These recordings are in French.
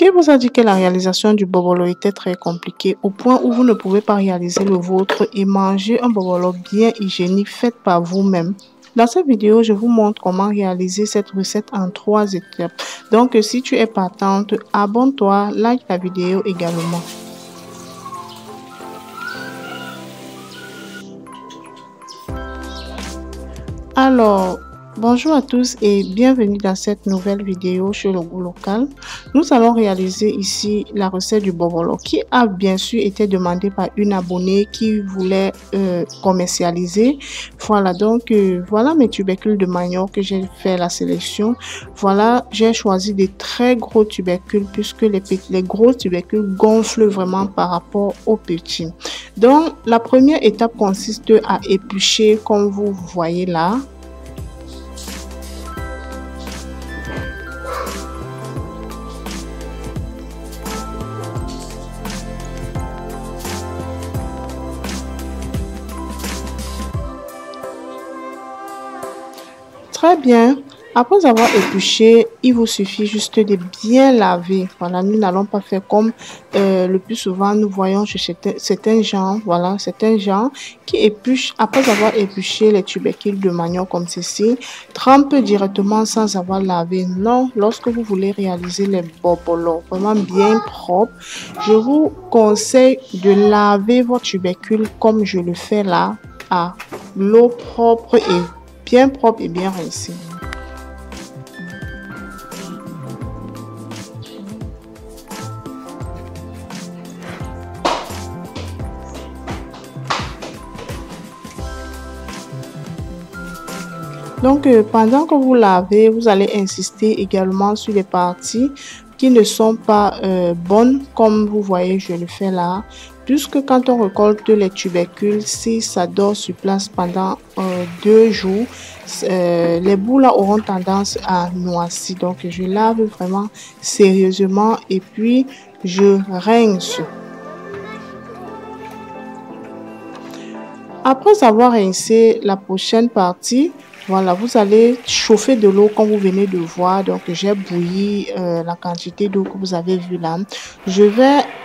Qui vous a dit que la réalisation du bobolo était très compliquée au point où vous ne pouvez pas réaliser le vôtre et manger un bobolo bien hygiénique fait par vous-même? Dans cette vidéo, je vous montre comment réaliser cette recette en 3 étapes. Donc, si tu es partante, abonne-toi, like la vidéo également. Alors, bonjour à tous et bienvenue dans cette nouvelle vidéo sur le goût local. Nous allons réaliser ici la recette du bobolo qui a bien sûr été demandée par une abonnée qui voulait commercialiser. Voilà, donc voilà mes tubercules de manioc que j'ai fait la sélection. Voilà, j'ai choisi des très gros tubercules puisque les gros tubercules gonflent vraiment par rapport aux petits. Donc, la première étape consiste à éplucher comme vous voyez là. Très bien. Après avoir épluché, il vous suffit juste de bien laver. Voilà, nous n'allons pas faire comme le plus souvent nous voyons chez certains gens. Voilà, certains gens qui épluchent après avoir épluché les tubercules de manioc comme ceci, trempent directement sans avoir lavé. Non, lorsque vous voulez réaliser les bobolos vraiment bien propres, je vous conseille de laver vos tubercules comme je le fais là, à l'eau propre et bien propre et bien rincée. Donc, pendant que vous lavez, vous allez insister également sur les parties qui ne sont pas bonnes, comme vous voyez, je le fais là. Puisque quand on récolte les tubercules, si ça dort sur place pendant 2 jours, les bouts là auront tendance à noircir. Donc, je lave vraiment sérieusement et puis je rince. Après avoir rincé la prochaine partie, voilà, vous allez chauffer de l'eau comme vous venez de voir. Donc, j'ai bouilli la quantité d'eau que vous avez vu là.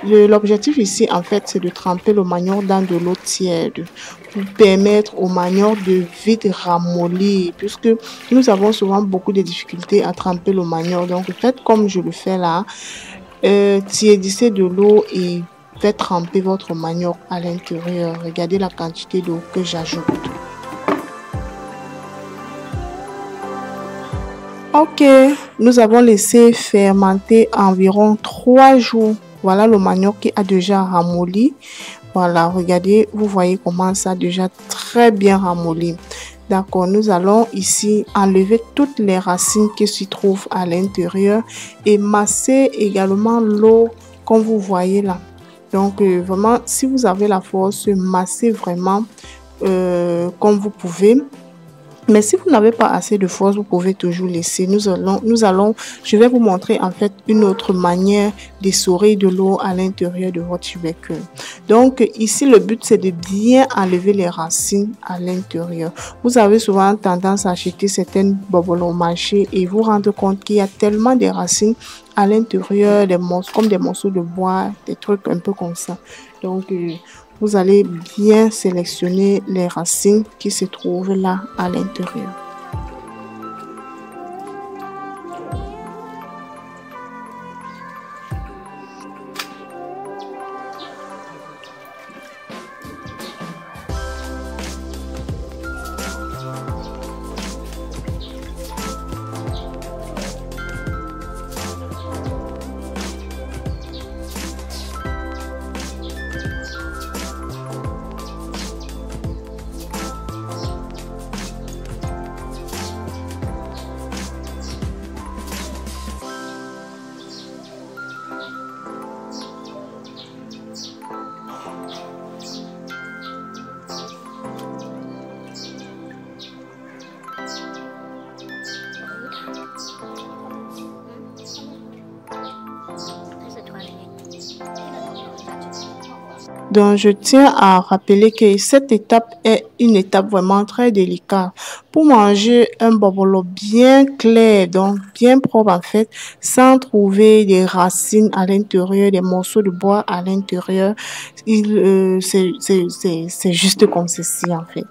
L'objectif ici, en fait, c'est de tremper le manioc dans de l'eau tiède pour permettre au manioc de vite ramollir, puisque nous avons souvent beaucoup de difficultés à tremper le manioc. Donc, faites comme je le fais là. Tiédissez de l'eau et faites tremper votre manioc à l'intérieur. Regardez la quantité d'eau que j'ajoute. Ok, nous avons laissé fermenter environ 3 jours. Voilà le manioc qui a déjà ramolli. Voilà, regardez, vous voyez comment ça a déjà très bien ramolli. D'accord, nous allons ici enlever toutes les racines qui s'y trouvent à l'intérieur et masser également l'eau comme vous voyez là. Donc, vraiment, si vous avez la force, massez vraiment comme vous pouvez. Mais si vous n'avez pas assez de force, vous pouvez toujours laisser. Je vais vous montrer en fait une autre manière d'essorer de l'eau à l'intérieur de votre tubercule. Donc ici, le but c'est de bien enlever les racines à l'intérieur. Vous avez souvent tendance à acheter certaines bobolos au marché et vous rendre compte qu'il y a tellement de racines à l'intérieur, comme des morceaux de bois, des trucs un peu comme ça. Donc, vous allez bien sélectionner les racines qui se trouvent là à l'intérieur. Donc, je tiens à rappeler que cette étape est une étape vraiment très délicate pour manger un bobolo bien clair, donc bien propre en fait, sans trouver des racines à l'intérieur, des morceaux de bois à l'intérieur. C'est juste comme ceci en fait.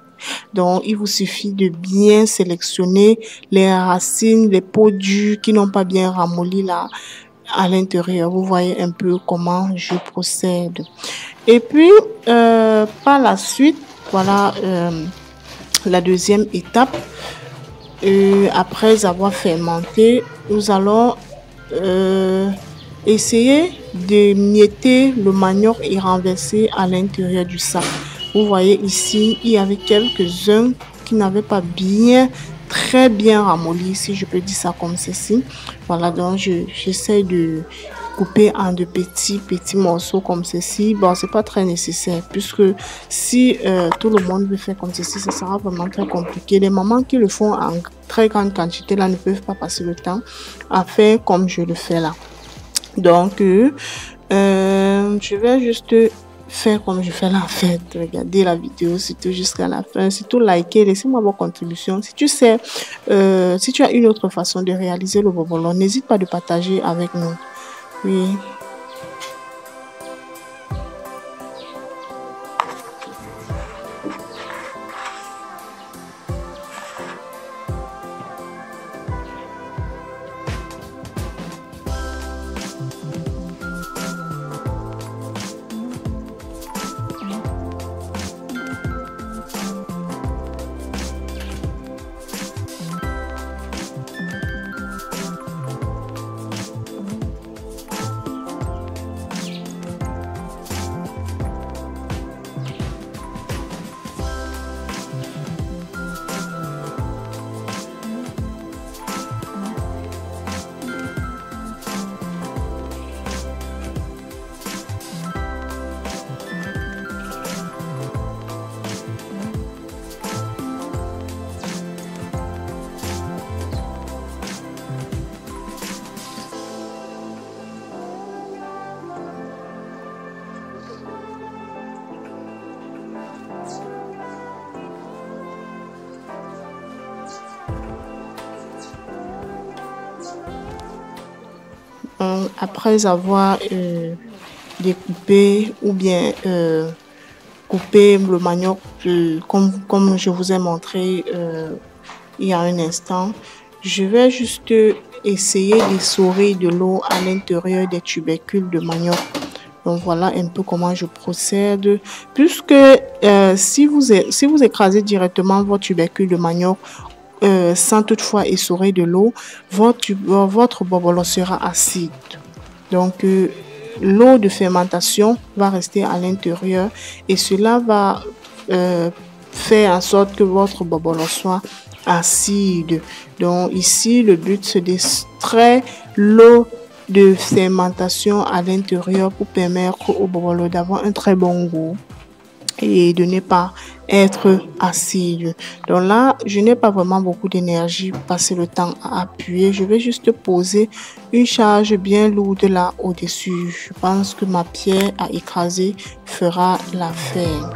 Donc, il vous suffit de bien sélectionner les racines, les peaux dures qui n'ont pas bien ramolli là à l'intérieur. Vous voyez un peu comment je procède. Et puis, par la suite, voilà la deuxième étape. Après avoir fermenté, nous allons essayer de mietter le manioc et renverser à l'intérieur du sac. Vous voyez ici, il y avait quelques-uns qui n'avaient pas très bien ramolli, si je peux dire ça comme ceci. Voilà, donc j'essaie de couper en de petits morceaux comme ceci. Bon, c'est pas très nécessaire puisque si tout le monde veut faire comme ceci, ça sera vraiment très compliqué. Les mamans qui le font en très grande quantité là ne peuvent pas passer le temps à faire comme je le fais là. Donc, je vais juste faire comme je fais là en fait. Regardez la vidéo, surtout jusqu'à la fin. Surtout liker, laissez-moi vos contributions. Si tu sais, si tu as une autre façon de réaliser le bobolo, n'hésite pas de partager avec nous. Oui. Après avoir découpé ou bien coupé le manioc comme je vous ai montré il y a un instant, je vais juste essayer d'essorer de l'eau à l'intérieur des tubercules de manioc. Donc voilà un peu comment je procède. Puisque si vous écrasez directement votre tubercule de manioc sans toutefois essorer de l'eau, votre bobolo sera acide. Donc, l'eau de fermentation va rester à l'intérieur et cela va faire en sorte que votre bobolo soit acide. Donc, ici, le but, c'est d'extraire l'eau de fermentation à l'intérieur pour permettre au bobolo d'avoir un très bon goût et de ne pas être acide. Donc là, je n'ai pas vraiment beaucoup d'énergie pour passer le temps à appuyer. Je vais juste poser une charge bien lourde là au-dessus. Je pense que ma pierre à écraser fera l'affaire.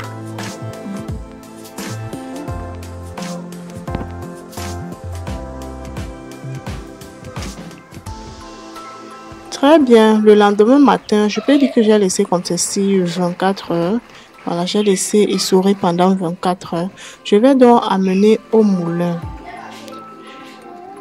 Très bien. Le lendemain matin, je peux dire que j'ai laissé comme ceci 24 heures. Voilà, j'ai laissé essorer pendant 24 heures. Je vais donc amener au moulin.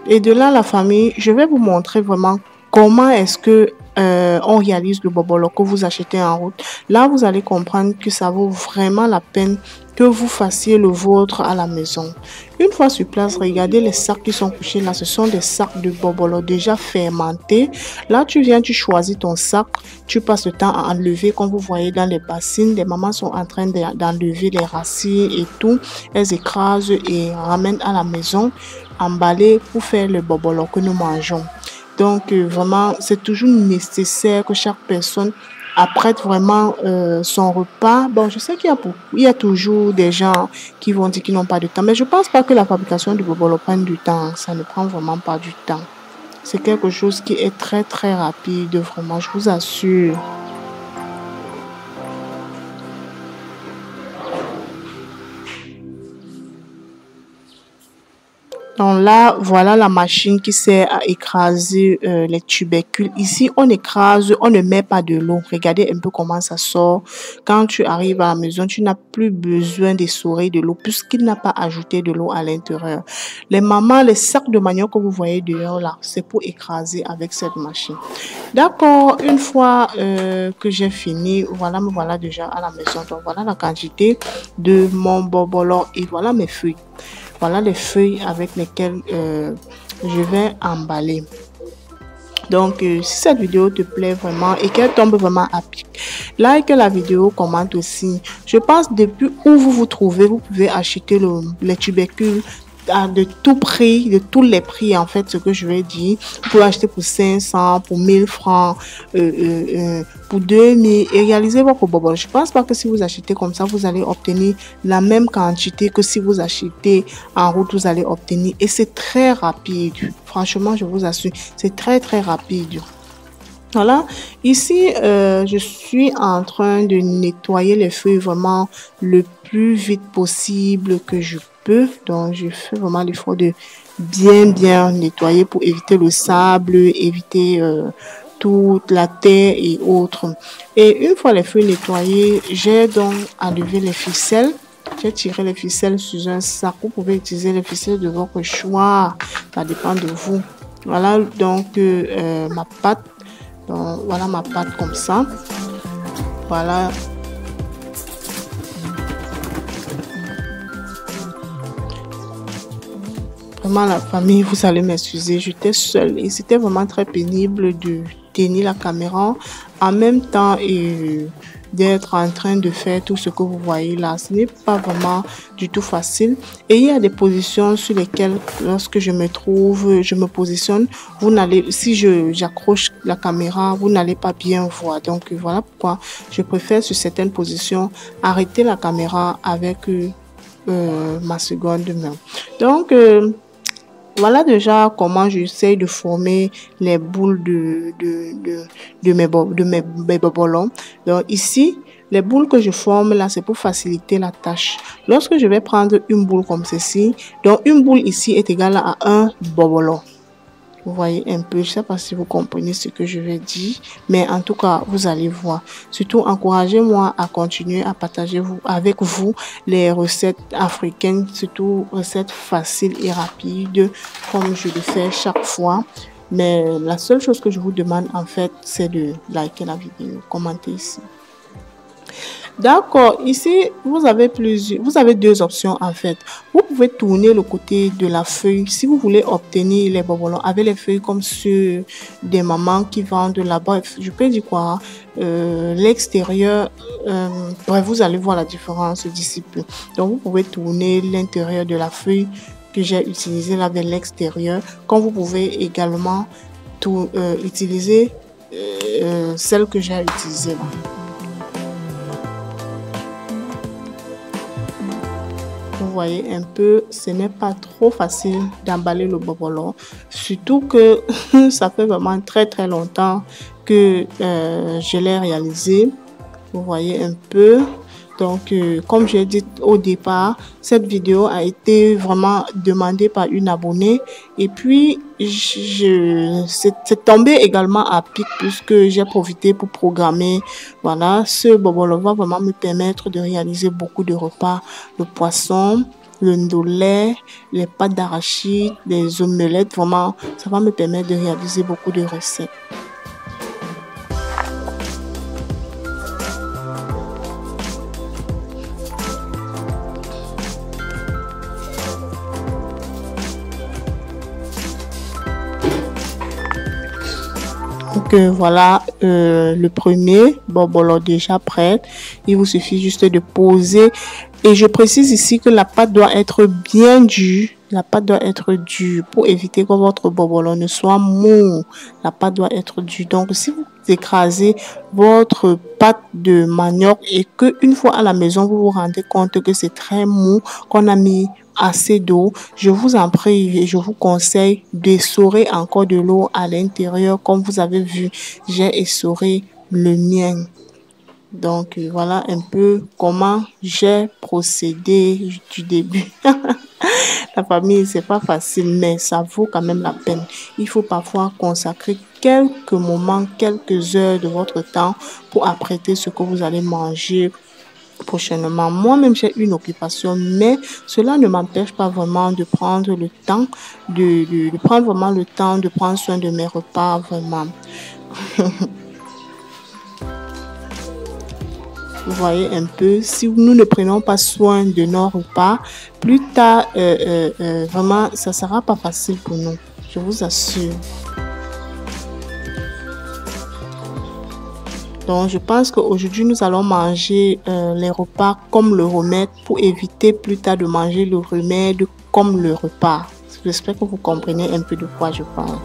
Et de là, la famille, je vais vous montrer vraiment comment est-ce que on réalise le bobolo que vous achetez en route. Là, vous allez comprendre que ça vaut vraiment la peine que vous fassiez le vôtre à la maison. Une fois sur place, regardez les sacs qui sont couchés là. Ce sont des sacs de bobolo déjà fermentés. Là, tu viens, tu choisis ton sac. Tu passes le temps à enlever. Comme vous voyez dans les bassines, les mamans sont en train d'enlever les racines et tout. Elles écrasent et ramènent à la maison emballé pour faire le bobolo que nous mangeons. Donc, vraiment, c'est toujours nécessaire que chaque personne apprête vraiment son repas. Bon, je sais qu'il y a toujours des gens qui vont dire qu'ils n'ont pas de temps, mais je pense pas que la fabrication du bobolo prenne du temps. Ça ne prend vraiment pas du temps. C'est quelque chose qui est très, très rapide, vraiment, je vous assure. Donc là, voilà la machine qui sert à écraser les tubercules. Ici, on écrase, on ne met pas de l'eau. Regardez un peu comment ça sort. Quand tu arrives à la maison, tu n'as plus besoin d'essorer de l'eau puisqu'il n'a pas ajouté de l'eau à l'intérieur. Les mamans, les sacs de manioc que vous voyez dehors là, c'est pour écraser avec cette machine. D'accord, une fois que j'ai fini, voilà, me voilà déjà à la maison. Donc voilà la quantité de mon bobolon et voilà mes feuilles. Voilà les feuilles avec lesquelles je vais emballer. Donc, si cette vidéo te plaît vraiment et qu'elle tombe vraiment à pic, like la vidéo, commente aussi. Je pense depuis où vous vous trouvez, vous pouvez acheter les tubercules de tout prix, de tous les prix en fait, ce que je vais dire. Vous pouvez acheter pour 500, pour 1000 francs, pour 2000 et réaliser votre bobolo. Je pense pas que si vous achetez comme ça, vous allez obtenir la même quantité que si vous achetez en route, vous allez obtenir. Et c'est très rapide. Franchement, je vous assure, c'est très rapide. Voilà, ici, je suis en train de nettoyer les feuilles vraiment le plus vite possible que je peux. Donc, je fais vraiment l'effort de bien nettoyer pour éviter le sable, éviter toute la terre et autres. Et une fois les feuilles nettoyées, j'ai donc enlevé les ficelles. J'ai tiré les ficelles sur un sac. Vous pouvez utiliser les ficelles de votre choix. Ça dépend de vous. Voilà donc ma pâte. Donc, voilà ma pâte comme ça. Voilà. Vraiment la famille, vous allez m'excuser. J'étais seule et c'était vraiment très pénible de tenir la caméra en même temps et d'être en train de faire tout ce que vous voyez là. Ce n'est pas vraiment du tout facile. Et il y a des positions sur lesquelles, lorsque je me trouve, je me positionne, vous n'allez, si j'accroche la caméra, vous n'allez pas bien voir. Donc voilà pourquoi je préfère sur certaines positions arrêter la caméra avec ma seconde main. Donc voilà déjà comment j'essaie de former les boules de mes bobolons. Donc ici, les boules que je forme là, c'est pour faciliter la tâche. Lorsque je vais prendre une boule comme ceci, donc une boule ici est égale à un bobolon. Vous voyez un peu, je ne sais pas si vous comprenez ce que je vais dire, mais en tout cas, vous allez voir. Surtout, encouragez-moi à continuer à partager avec vous les recettes africaines, surtout recettes faciles et rapides, comme je le fais chaque fois. Mais la seule chose que je vous demande, en fait, c'est de liker la vidéo, commenter ici. D'accord, ici, vous avez deux options en fait. Vous pouvez tourner le côté de la feuille si vous voulez obtenir les bobolons avec les feuilles comme ceux des mamans qui vendent là-bas. Je peux dire quoi, l'extérieur, bref, vous allez voir la différence d'ici peu. Donc, vous pouvez tourner l'intérieur de la feuille que j'ai utilisé là vers l'extérieur. Comme vous pouvez également utiliser celle que j'ai utilisée là. Vous voyez un peu, ce n'est pas trop facile d'emballer le bobolon. Surtout que ça fait vraiment très longtemps que je l'ai réalisé. Vous voyez un peu. Donc, comme j'ai dit au départ, cette vidéo a été vraiment demandée par une abonnée. Et puis, c'est tombé également à pic puisque j'ai profité pour programmer. Voilà, ce bobolon va vraiment me permettre de réaliser beaucoup de repas. Le poisson, le ndolé, les pâtes d'arachide, les omelettes. Vraiment, ça va me permettre de réaliser beaucoup de recettes. Donc voilà le premier bobolon déjà prêt. Il vous suffit juste de poser. Et je précise ici que la pâte doit être bien dure. La pâte doit être dure pour éviter que votre bobolon ne soit mou. La pâte doit être dure. Donc si vous écrasez votre pâte de manioc et que une fois à la maison vous vous rendez compte que c'est très mou, qu'on a mis assez d'eau, je vous en prie et je vous conseille d'essorer encore de l'eau à l'intérieur. Comme vous avez vu, j'ai essoré le mien. Donc voilà un peu comment j'ai procédé du début. La famille, c'est pas facile, mais ça vaut quand même la peine. Il faut parfois consacrer quelques moments, quelques heures de votre temps pour apprêter ce que vous allez manger prochainement. Moi-même, j'ai une occupation, mais cela ne m'empêche pas vraiment de prendre le temps, de prendre vraiment le temps de prendre soin de mes repas, vraiment. Vous voyez un peu, si nous ne prenons pas soin de nos repas, plus tard, vraiment, ça sera pas facile pour nous, je vous assure. Donc, je pense qu'aujourd'hui, nous allons manger les repas comme le remède pour éviter plus tard de manger le remède comme le repas. J'espère que vous comprenez un peu de quoi je parle.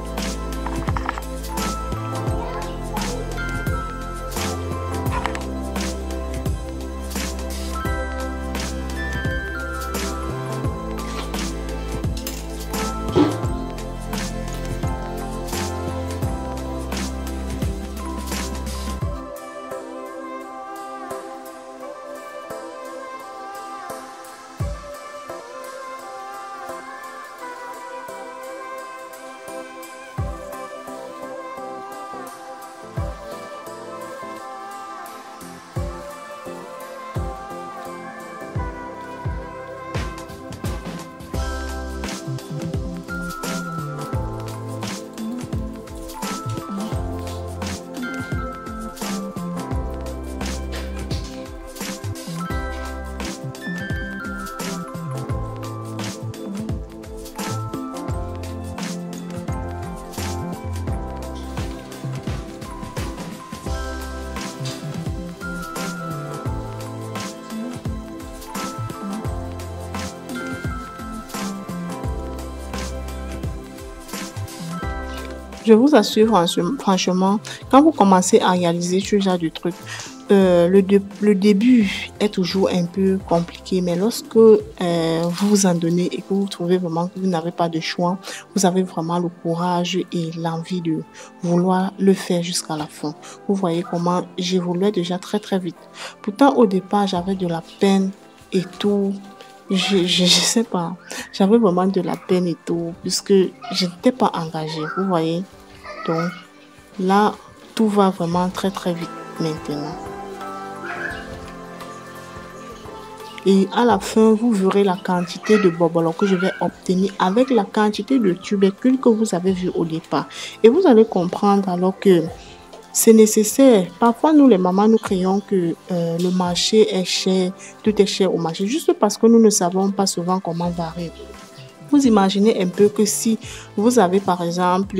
Je vous assure, franchement, quand vous commencez à réaliser ce genre de truc, le début est toujours un peu compliqué, mais lorsque vous vous en donnez et que vous trouvez vraiment que vous n'avez pas de choix, vous avez vraiment le courage et l'envie de vouloir le faire jusqu'à la fin. Vous voyez comment j'évoluais déjà très très vite. Pourtant, au départ, j'avais de la peine et tout. Je sais pas, j'avais vraiment de la peine et tout, puisque je n'étais pas engagée, vous voyez. Donc là, tout va vraiment très très vite maintenant. Et à la fin, vous verrez la quantité de bobolons que je vais obtenir avec la quantité de tubercules que vous avez vu au départ. Et vous allez comprendre alors que c'est nécessaire. Parfois, nous, les mamans, nous croyons que le marché est cher, tout est cher au marché, juste parce que nous ne savons pas souvent comment varier. Vous imaginez un peu que si vous avez, par exemple,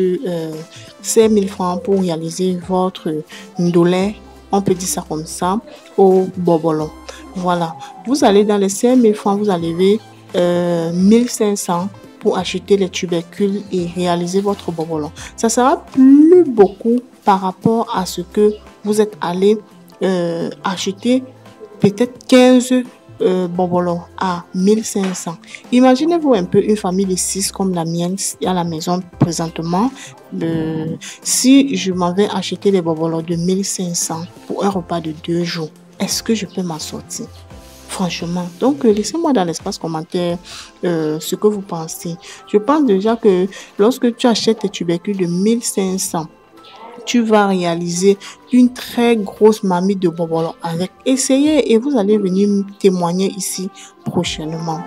5 000 francs pour réaliser votre ndolé, on peut dire ça comme ça, au bobolon. Voilà. Vous allez dans les 5 000 francs, vous allez 1500 pour acheter les tubercules et réaliser votre bobolon. Ça sera plus beaucoup par rapport à ce que vous êtes allé acheter peut-être 15 bobolons à 1500. Imaginez-vous un peu une famille de 6 comme la mienne à la maison présentement. Si je m'en vais acheter les bobolons de 1500 pour un repas de 2 jours, est-ce que je peux m'en sortir? Franchement. Donc, laissez-moi dans l'espace commentaire ce que vous pensez. Je pense déjà que lorsque tu achètes tes tubercules de 1500, tu vas réaliser une très grosse marmite de bobolons avec. Essayez et vous allez venir me témoigner ici prochainement.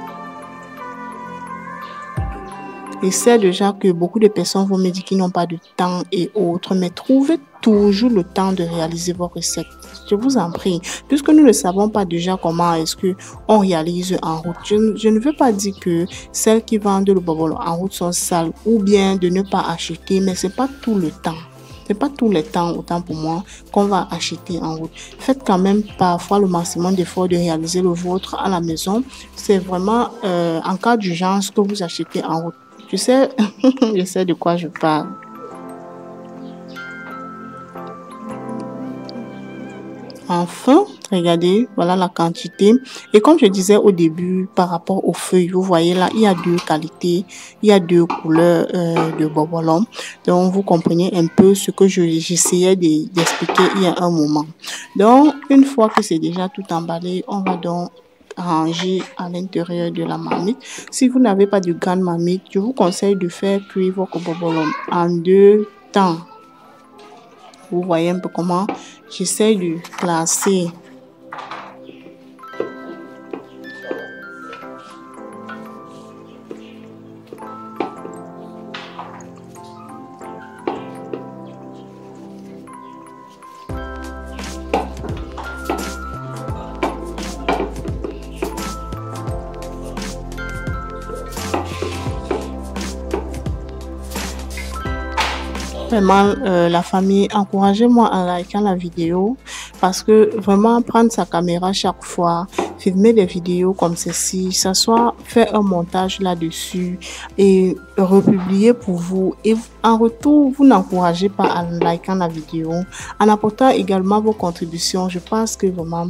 Et c'est déjà que beaucoup de personnes vont me dire qu'ils n'ont pas de temps et autres, mais trouvez toujours le temps de réaliser vos recettes. Je vous en prie, puisque nous ne savons pas déjà comment est-ce que on réalise en route. Je ne veux pas dire que celles qui vendent le bobolon en route sont sales ou bien de ne pas acheter, mais c'est pas tout le temps. C'est pas tous les temps, autant pour moi, qu'on va acheter en route. Faites quand même parfois le maximum d'efforts de réaliser le vôtre à la maison. C'est vraiment en cas d'urgence que vous achetez en route. Je sais, je sais de quoi je parle. Enfin, regardez, voilà la quantité. Et comme je disais au début, par rapport aux feuilles, vous voyez là, il y a 2 qualités, il y a 2 couleurs de bobolon. Donc, vous comprenez un peu ce que j'essayais d'expliquer il y a un moment. Donc, une fois que c'est déjà tout emballé, on va donc rangé à l'intérieur de la marmite. Si vous n'avez pas de grande marmite, je vous conseille de faire cuire votre bobolo en 2 temps. Vous voyez un peu comment j'essaie de classer. Vraiment, la famille, encouragez-moi en likant la vidéo parce que vraiment prendre sa caméra chaque fois, filmer des vidéos comme ceci, s'asseoir, faire un montage là-dessus et republier pour vous. Et en retour, vous n'encouragez pas en likant la vidéo, en apportant également vos contributions. Je pense que vraiment,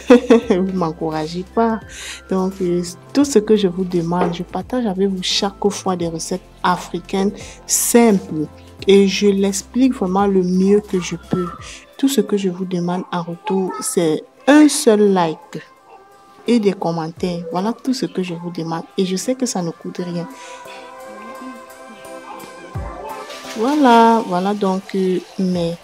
vous m'encouragez pas. Donc, tout ce que je vous demande, je partage avec vous chaque fois des recettes africaines simples. Et je l'explique vraiment le mieux que je peux. Tout ce que je vous demande en retour, c'est un seul like et des commentaires. Voilà tout ce que je vous demande. Et je sais que ça ne coûte rien. Voilà donc mes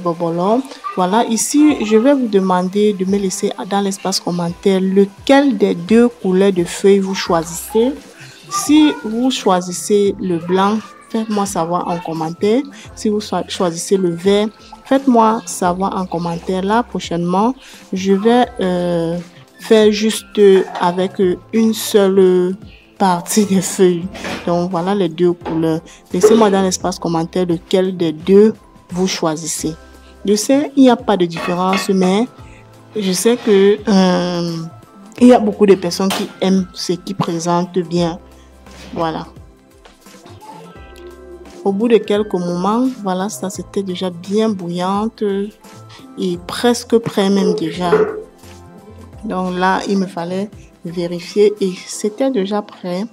bobolons. Voilà, ici, je vais vous demander de me laisser dans l'espace commentaire lequel des 2 couleurs de feuilles vous choisissez. Si vous choisissez le blanc, faites-moi savoir en commentaire. Si vous choisissez le vert, faites-moi savoir en commentaire. Là, prochainement, je vais faire juste avec une seule partie des feuilles. Donc, voilà les 2 couleurs. Laissez-moi dans l'espace commentaire lequel des 2 vous choisissez. Je sais, il n'y a pas de différence, mais je sais que il y a beaucoup de personnes qui aiment ce qui présente bien. Voilà. Au bout de quelques moments, voilà, ça c'était déjà bien bouillante et presque prêt même déjà. Donc là, il me fallait vérifier et c'était déjà prêt.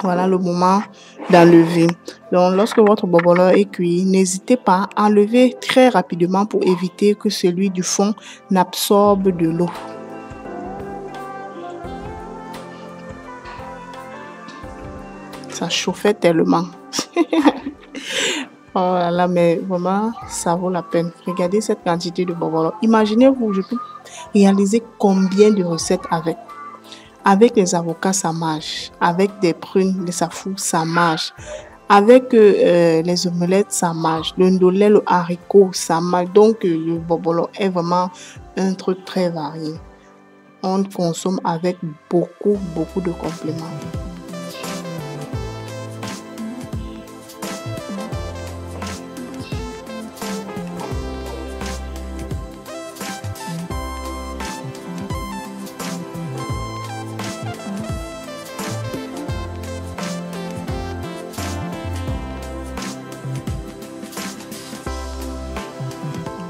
Voilà le moment d'enlever. Donc, lorsque votre bobolo est cuit, n'hésitez pas à enlever très rapidement pour éviter que celui du fond n'absorbe de l'eau. Ça chauffait tellement. Oh là là, mais vraiment, ça vaut la peine. Regardez cette quantité de bobolo. Imaginez-vous, je peux réaliser combien de recettes avec. Avec les avocats, ça marche. Avec des prunes, des safou, ça marche. Avec les omelettes, ça marche. Le ndolé, le haricot, ça marche. Donc, le bobolo est vraiment un truc très varié. On consomme avec beaucoup de compléments.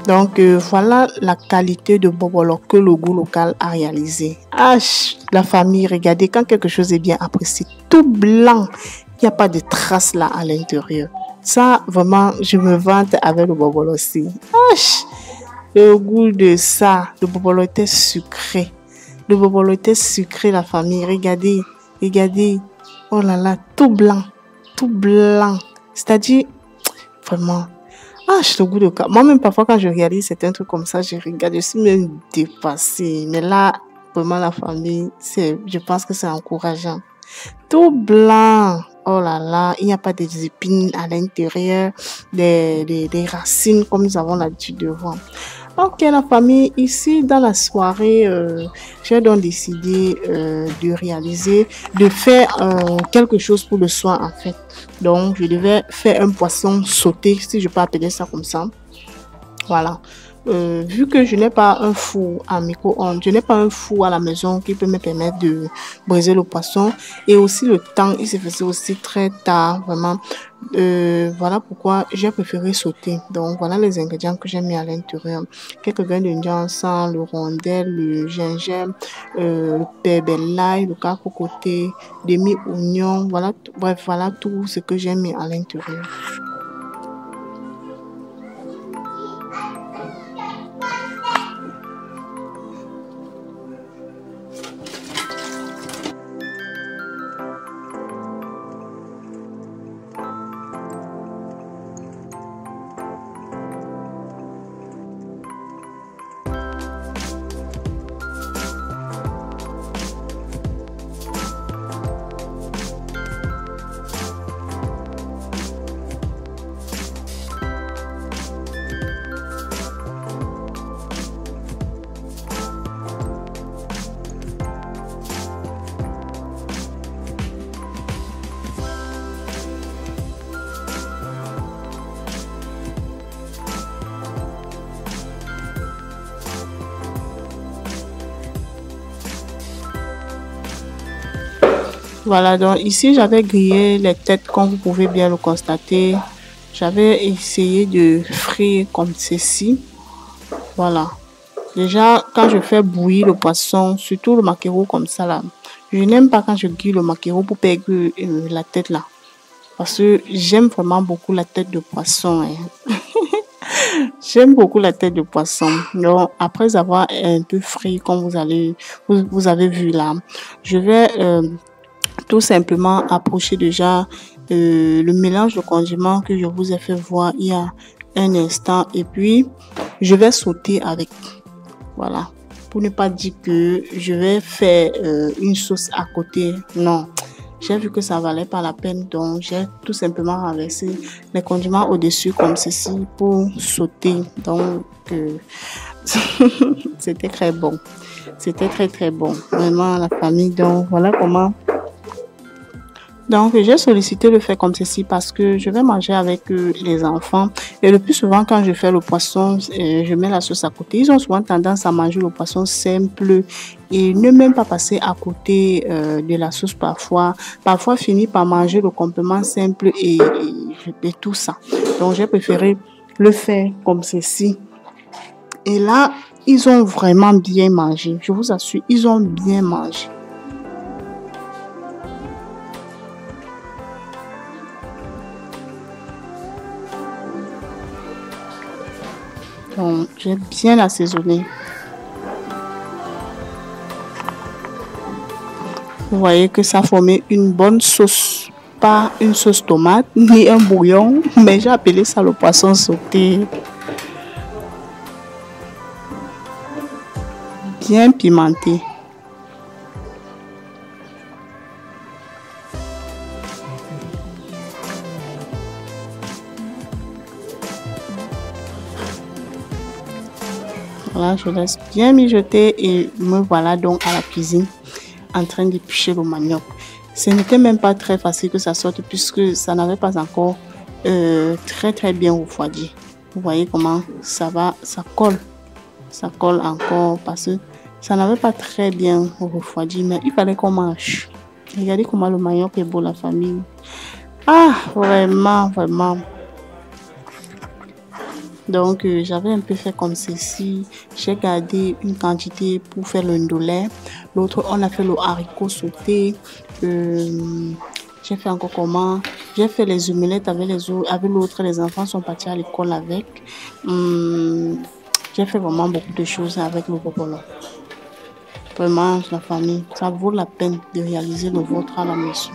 Donc, voilà la qualité de bobolo que le goût local a réalisé. Ah, la famille, regardez, quand quelque chose est bien apprécié, tout blanc, il n'y a pas de traces là à l'intérieur. Ça, vraiment, je me vante avec le bobolo aussi. Ah, le goût de ça, le bobolo était sucré. Le bobolo était sucré, la famille. Regardez, regardez. Oh là là, tout blanc, tout blanc. C'est-à-dire, vraiment... Ah, je te goûte de cas. Moi-même, parfois, quand je réalise certains trucs comme ça, je regarde, je suis même dépassée. Mais là, vraiment, la famille, je pense que c'est encourageant. Tout blanc. Oh là là, il n'y a pas des épines à l'intérieur, des racines comme nous avons l'habitude de voir. Ok, la famille, ici dans la soirée, j'ai donc décidé de réaliser, de faire quelque chose pour le soir en fait. Donc, je devais faire un poisson sauté, si je peux appeler ça comme ça. Voilà. Vu que je n'ai pas un four à micro-ondes, je n'ai pas un four à la maison qui peut me permettre de briser le poisson. Et aussi le temps, il se faisait aussi très tard, vraiment. Voilà pourquoi j'ai préféré sauter. Donc voilà les ingrédients que j'ai mis à l'intérieur. Quelques grains de encens, le rondelle, le gingembre, le père l'ail, le cacocoté, demi-oignon. Voilà, bref, voilà tout ce que j'ai mis à l'intérieur. Voilà, donc ici, j'avais grillé les têtes, comme vous pouvez bien le constater. J'avais essayé de frire comme ceci. Voilà. Déjà, quand je fais bouillir le poisson, surtout le maquereau comme ça là, je n'aime pas quand je grille le maquereau pour perdre la tête là. Parce que j'aime vraiment beaucoup la tête de poisson, hein. J'aime beaucoup la tête de poisson. Donc, après avoir un peu frit, comme vous avez vu là, je vais tout simplement approcher déjà le mélange de condiments que je vous ai fait voir il y a un instant. Et puis, je vais sauter avec. Voilà. Pour ne pas dire que je vais faire une sauce à côté. Non. J'ai vu que ça valait pas la peine, donc j'ai tout simplement renversé les condiments au-dessus comme ceci pour sauter. Donc, c'était très bon. C'était très très bon. Vraiment, la famille. Donc, voilà comment. Donc, j'ai sollicité le fait comme ceci parce que je vais manger avec les enfants. Et le plus souvent, quand je fais le poisson, je mets la sauce à côté. Ils ont souvent tendance à manger le poisson simple et ne même pas passer à côté de la sauce parfois. Parfois, finir par manger le complément simple et tout ça. Donc, j'ai préféré le faire comme ceci. Et là, ils ont vraiment bien mangé. Je vous assure, ils ont bien mangé. Donc, j'ai bien assaisonné. Vous voyez que ça formait une bonne sauce. Pas une sauce tomate, ni un bouillon, mais j'ai appelé ça le poisson sauté. Bien pimenté. Voilà, je laisse bien mijoter et me voilà donc à la cuisine en train d'éplucher le manioc. Ce n'était même pas très facile que ça sorte puisque ça n'avait pas encore très très bien refroidi. Vous voyez comment ça va, ça colle encore parce que ça n'avait pas très bien refroidi, mais il fallait qu'on mange. Regardez comment le manioc est beau, la famille. Ah, vraiment, vraiment. Donc, j'avais un peu fait comme ceci. J'ai gardé une quantité pour faire le ndolé. L'autre, on a fait le haricot sauté. J'ai fait encore comment? J'ai fait les omelettes avec l'autre. Les enfants sont partis à l'école avec. J'ai fait vraiment beaucoup de choses avec le popolo. Vraiment, la famille, ça vaut la peine de réaliser le vôtre à la maison.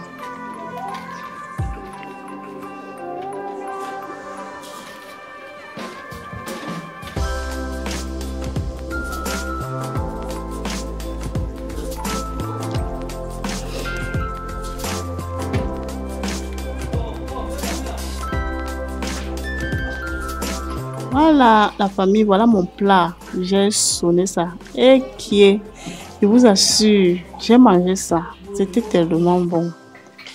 Voilà la famille, voilà mon plat. J'ai sonné ça. Et qui est, je vous assure, j'ai mangé ça. C'était tellement bon.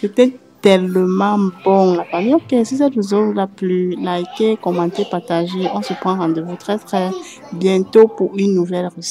C'était tellement bon la famille. Ok, si cette vidéo vous a plu, likez, commentez, partagez. On se prend rendez-vous très très bientôt pour une nouvelle recette.